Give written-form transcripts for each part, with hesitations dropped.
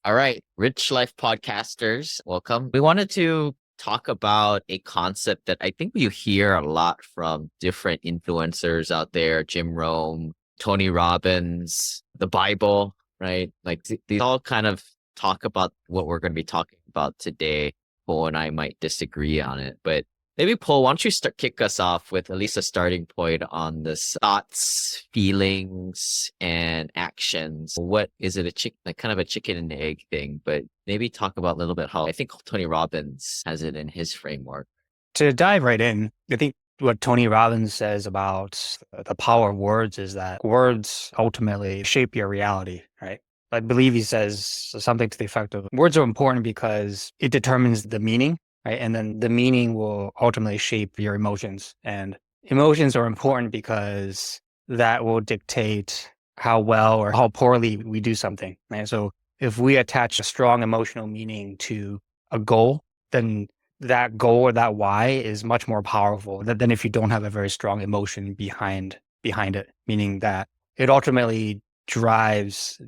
All right, Rich Life podcasters, welcome. We wanted to talk about a concept that I think you hear a lot from different influencers out there, Jim Rohn, Tony Robbins, the Bible, right? Like these all kind of talk about what we're going to be talking about today. Paul and I might disagree on it, but maybe Paul, why don't you kick us off with at least a starting point on this thoughts, feelings, and actions. What is it like kind of a chicken and egg thing, but maybe talk about a little bit how I think Tony Robbins has it in his framework. To dive right in, I think what Tony Robbins says about the power of words is that words ultimately shape your reality, right? I believe he says something to the effect of words are important because it determines the meaning, right? And then the meaning will ultimately shape your emotions. And emotions are important because that will dictate how well or how poorly we do something, right? So if we attach a strong emotional meaning to a goal, then that goal or that why is much more powerful than if you don't have a very strong emotion behind it, meaning that it ultimately drives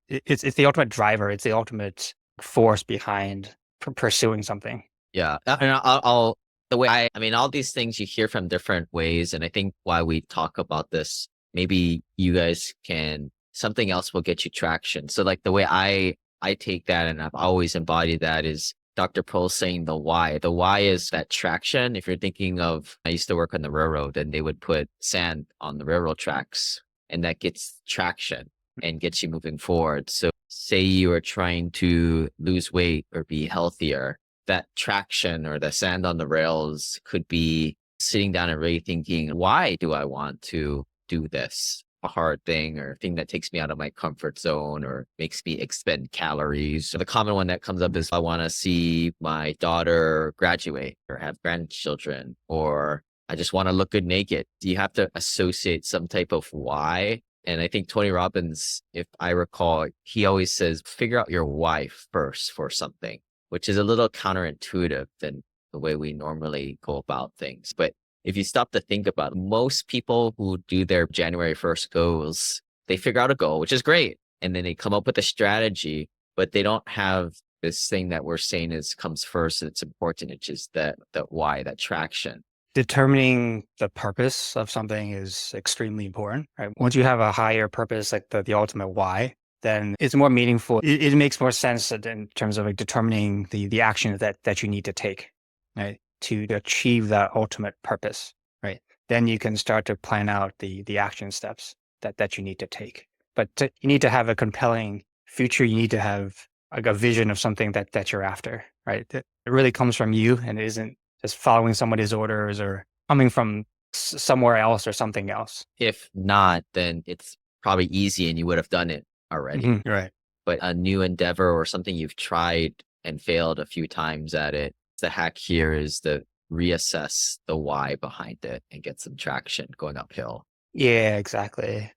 it's the ultimate driver, it's the ultimate force behind pursuing something. Yeah. And I'll the way I mean, all these things you hear from different ways. And I think why we talk about this, maybe you guys can, something else will get you traction. So like the way I take that and I've always embodied that is Dr. Pearl saying the why. The why is that traction. If you're thinking of, I used to work on the railroad and they would put sand on the railroad tracks and that gets traction and gets you moving forward. So say you are trying to lose weight or be healthier, that traction or the sand on the rails could be sitting down and really thinking, why do I want to do this? A hard thing or thing that takes me out of my comfort zone or makes me expend calories. So the common one that comes up is I want to see my daughter graduate or have grandchildren, or I just want to look good naked. You have to associate some type of why. And I think Tony Robbins, if I recall, he always says, figure out your why first for something, which is a little counterintuitive than the way we normally go about things. But if you stop to think about it, most people who do their January 1st goals, they figure out a goal, which is great. And then they come up with a strategy, but they don't have this thing that we're saying is comes first and it's important. It's just that why, that traction. Determining the purpose of something is extremely important, right? Once you have a higher purpose, like the ultimate why, then it's more meaningful. It makes more sense in terms of like determining the action that you need to take, right? To achieve that ultimate purpose, right? Then you can start to plan out the action steps that you need to take. But you need to have a compelling future. You need to have like a vision of something that you're after, right? It really comes from you and it isn't just following somebody's orders or coming from somewhere else or something else. If not, then it's probably easy and you would have done it already. Right. But a new endeavor or something you've tried and failed a few times at it, the hack here is to reassess the why behind it and get some traction going uphill. Yeah, exactly.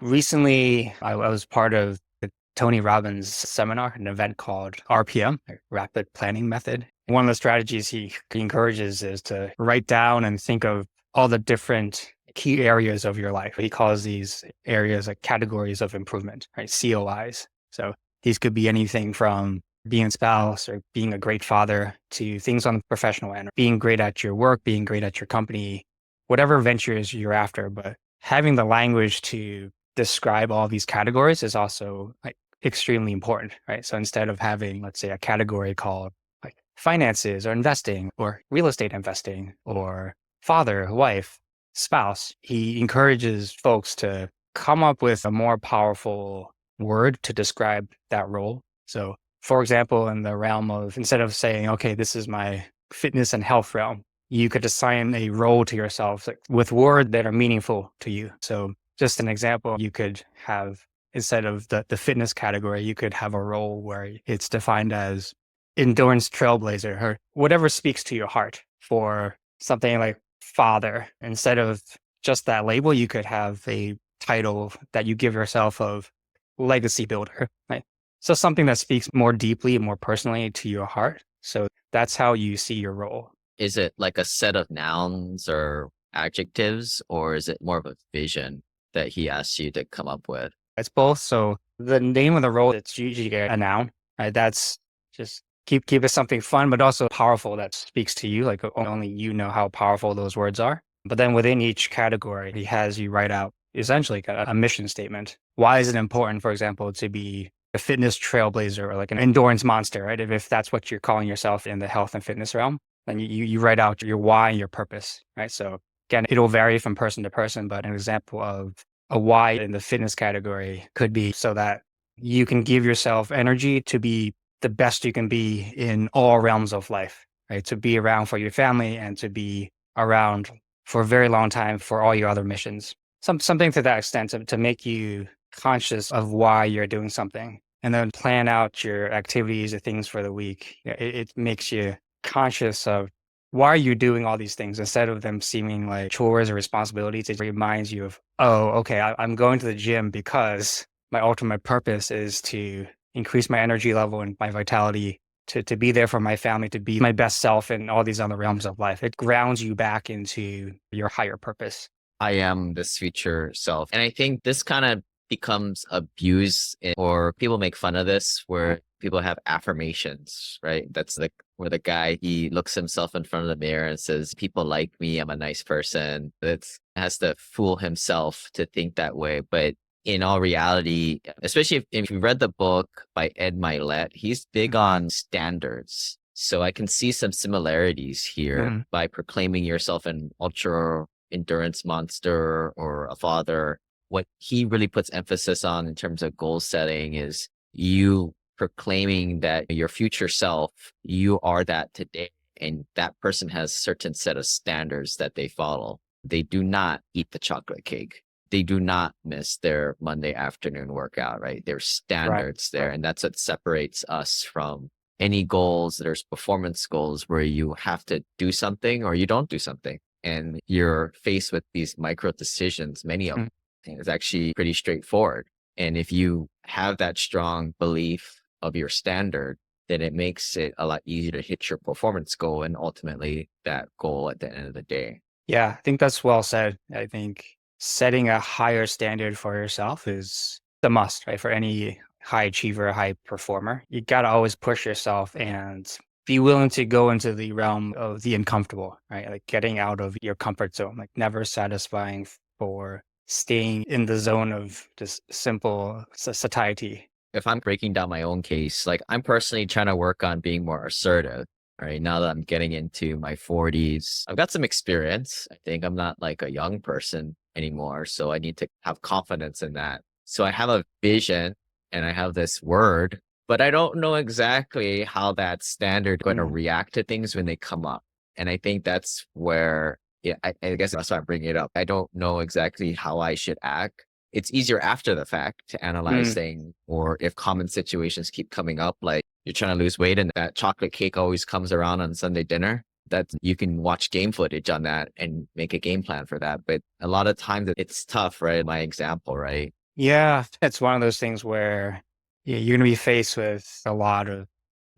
Recently, I was part of the Tony Robbins seminar, an event called RPM, Rapid Planning Method. One of the strategies he encourages is to write down and think of all the different key areas of your life. He calls these areas like categories of improvement, right? COIs. So these could be anything from being a spouse or being a great father to things on the professional end, being great at your work, being great at your company, whatever ventures you're after. But having the language to describe all these categories is also like extremely important, right? So instead of having, let's say, a category called like finances or investing or real estate investing or father, wife, spouse, he encourages folks to come up with a more powerful word to describe that role. So, for example, in the realm of instead of saying, okay, this is my fitness and health realm, you could assign a role to yourself like, with words that are meaningful to you. So, just an example, you could have instead of the fitness category, you could have a role where it's defined as endurance trailblazer or whatever speaks to your heart. For something like father, instead of just that label, you could have a title that you give yourself of legacy builder, right? So something that speaks more deeply and more personally to your heart. So that's how you see your role. Is it like a set of nouns or adjectives, or is it more of a vision that he asks you to come up with? It's both. So The name of the role, it's usually a noun, right? That's just keep it something fun, but also powerful that speaks to you. Like only you know how powerful those words are. But then within each category, he has you write out essentially a mission statement. Why is it important, for example, to be a fitness trailblazer or like an endurance monster, right? If that's what you're calling yourself in the health and fitness realm, then you write out your why and your purpose, right? So again, it'll vary from person to person, but an example of a why in the fitness category could be so that you can give yourself energy to be the best you can be in all realms of life, right? To be around for your family and to be around for a very long time for all your other missions. Something to that extent to make you conscious of why you're doing something and then plan out your activities or things for the week. It makes you conscious of why are you doing all these things instead of them seeming like chores or responsibilities. It reminds you of, oh, okay, I'm going to the gym because my ultimate purpose is to increase my energy level and my vitality, to be there for my family, to be my best self in all these other realms of life. It grounds you back into your higher purpose. I am this future self. And I think this kind of becomes abused or people make fun of this where people have affirmations, right? That's like where the guy, he looks himself in front of the mirror and says, people like me, I'm a nice person. It's has to fool himself to think that way. But in all reality, especially if you read the book by Ed Milet, he's big on standards. So I can see some similarities here Mhm. by proclaiming yourself an ultra endurance monster or a father. What he really puts emphasis on in terms of goal setting is you proclaiming that your future self, you are that today. And that person has a certain set of standards that they follow. They do not eat the chocolate cake. They do not miss their Monday afternoon workout, right? There's Right. standards there. And that's what separates us from any goals. There's performance goals where you have to do something or you don't do something. And you're faced with these micro decisions, many of them. It's actually pretty straightforward. And if you have that strong belief of your standard, then it makes it a lot easier to hit your performance goal and ultimately that goal at the end of the day. Yeah, I think that's well said. I think setting a higher standard for yourself is the must, right? For any high achiever, high performer, you got to always push yourself and be willing to go into the realm of the uncomfortable, right? Like getting out of your comfort zone, like never satisfying for staying in the zone of just simple satiety. If I'm breaking down my own case, like I'm personally trying to work on being more assertive. Right now that I'm getting into my 40s, I've got some experience. I think I'm not like a young person anymore. So I need to have confidence in that. So I have a vision and I have this word, but I don't know exactly how that standard going to Mm, react to things when they come up. And I think that's where, yeah, I guess that's why I'm bringing it up. I don't know exactly how I should act. It's easier after the fact to analyze mm. things, or if common situations keep coming up, like you're trying to lose weight and that chocolate cake always comes around on Sunday dinner, that you can watch game footage on that and make a game plan for that. But a lot of times it's tough, right? My example, right? Yeah, it's one of those things where you're going to be faced with a lot of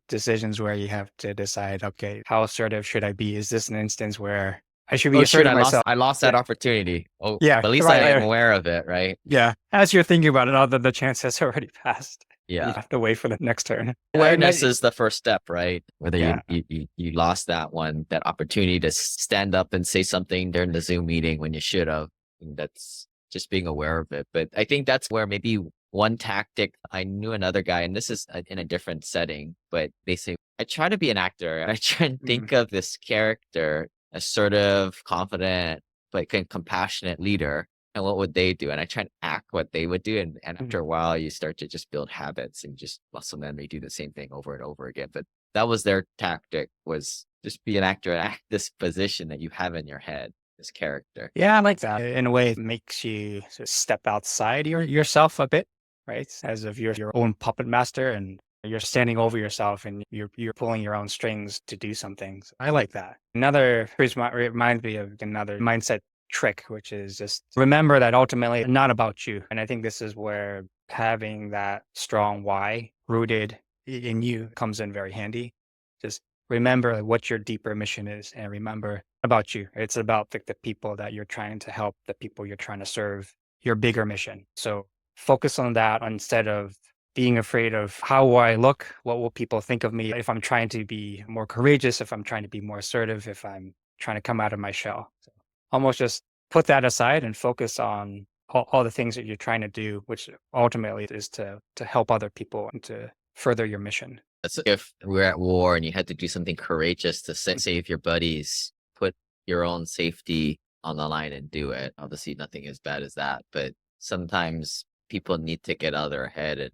decisions where you have to decide, okay, how assertive should I be? Is this an instance where I should be Oh shoot, assertive myself? I lost Yeah. that opportunity. Oh, Yeah. but at least I Right. am Right. aware of it, right? Yeah. As you're thinking about it, although the chance has already passed, and you Yeah. have to wait for the next turn. Awareness is the first step, right? Whether Yeah. you lost that one, that opportunity to stand up and say something during the Zoom meeting when you should have. That's just being aware of it. But I think that's where maybe one tactic. I knew another guy, and this is in a different setting, but they say, I try to be an actor and I try and Mm, think of this character, assertive, confident, but compassionate leader. And what would they do? And I try and act what they would do. And mm. after a while, you start to just build habits and just muscle memory, do the same thing over and over again. But that was their tactic, was just be an actor and act this position that you have in your head, this character. Yeah, I like that. In a way, it makes you sort of step outside yourself a bit, right? As if you're your own puppet master and you're standing over yourself and you're pulling your own strings to do some things. I like that. Another reminds me of another mindset trick, which is just remember that ultimately it's not about you. And I think this is where having that strong why rooted in you comes in very handy. Just remember what your deeper mission is and remember about you. It's about the people that you're trying to help, the people you're trying to serve, your bigger mission. So focus on that instead of being afraid of how will I look? What will people think of me if I'm trying to be more courageous, if I'm trying to be more assertive, if I'm trying to come out of my shell. So almost just put that aside and focus on all the things that you're trying to do, which ultimately is to help other people and to further your mission. That's if we're at war and you had to do something courageous to save your buddies, put your own safety on the line and do it. Obviously, nothing as bad as that, but sometimes people need to get out of their head. And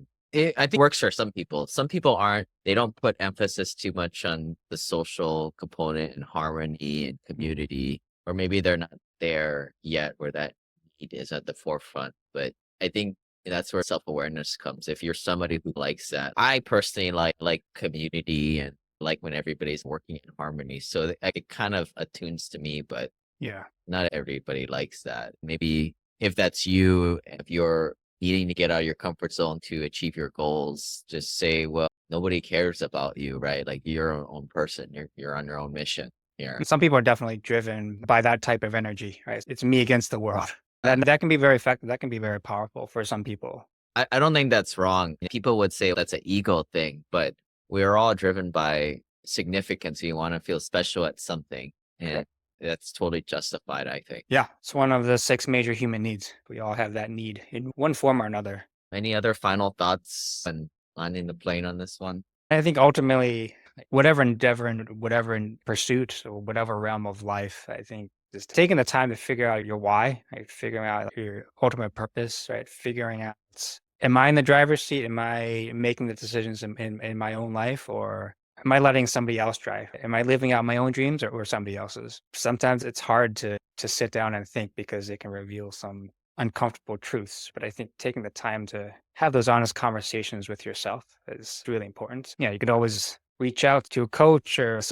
I think it works for some people. Some people aren't, they don't put emphasis too much on the social component and harmony and community, or maybe they're not there yet where that need is at the forefront. But I think that's where self-awareness comes. If you're somebody who likes that, I personally like community and like when everybody's working in harmony. So it kind of attunes to me, but Yeah. not everybody likes that. Maybe if that's you, if you're needing to get out of your comfort zone to achieve your goals, just say, well, nobody cares about you, right? Like you're your own person. You're on your own mission here. And some people are definitely driven by that type of energy, right? It's me against the world. And that can be very effective. That can be very powerful for some people. I don't think that's wrong. People would say that's an ego thing, but we're all driven by significance. We want to feel special at something. And that's totally justified, I think. Yeah, it's one of the 6 major human needs. We all have that need in one form or another. Any other final thoughts on landing the plane on this one? I think ultimately, whatever endeavor and whatever in pursuit or whatever realm of life, I think just taking the time to figure out your why, right? Figuring out your ultimate purpose, right? Figuring out, am I in the driver's seat? Am I making the decisions in my own life, or am I letting somebody else drive? Am I living out my own dreams or somebody else's? Sometimes it's hard to sit down and think because it can reveal some uncomfortable truths. But I think taking the time to have those honest conversations with yourself is really important. Yeah, you could always reach out to a coach or a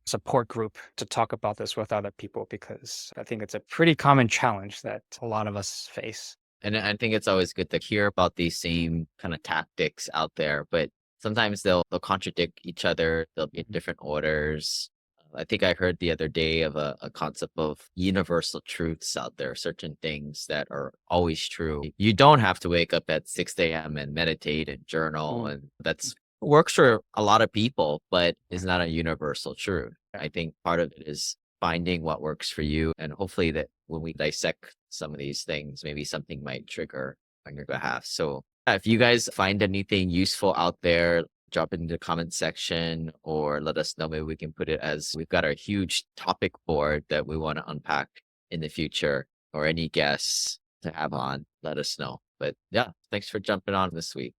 support group to talk about this with other people because I think it's a pretty common challenge that a lot of us face. And I think it's always good to hear about these same kind of tactics out there, but sometimes they'll contradict each other. They'll be in different orders. I think I heard the other day of a concept of universal truths out there, certain things that are always true. You don't have to wake up at 6 a.m. and meditate and journal. And that's works for a lot of people, but is not a universal truth. I think part of it is finding what works for you. And hopefully that when we dissect some of these things, maybe something might trigger on your behalf. So if you guys find anything useful out there, drop it in the comment section or let us know. Maybe we can put it as we've got our huge topic board that we want to unpack in the future, or any guests to have on, let us know. But yeah, thanks for jumping on this week.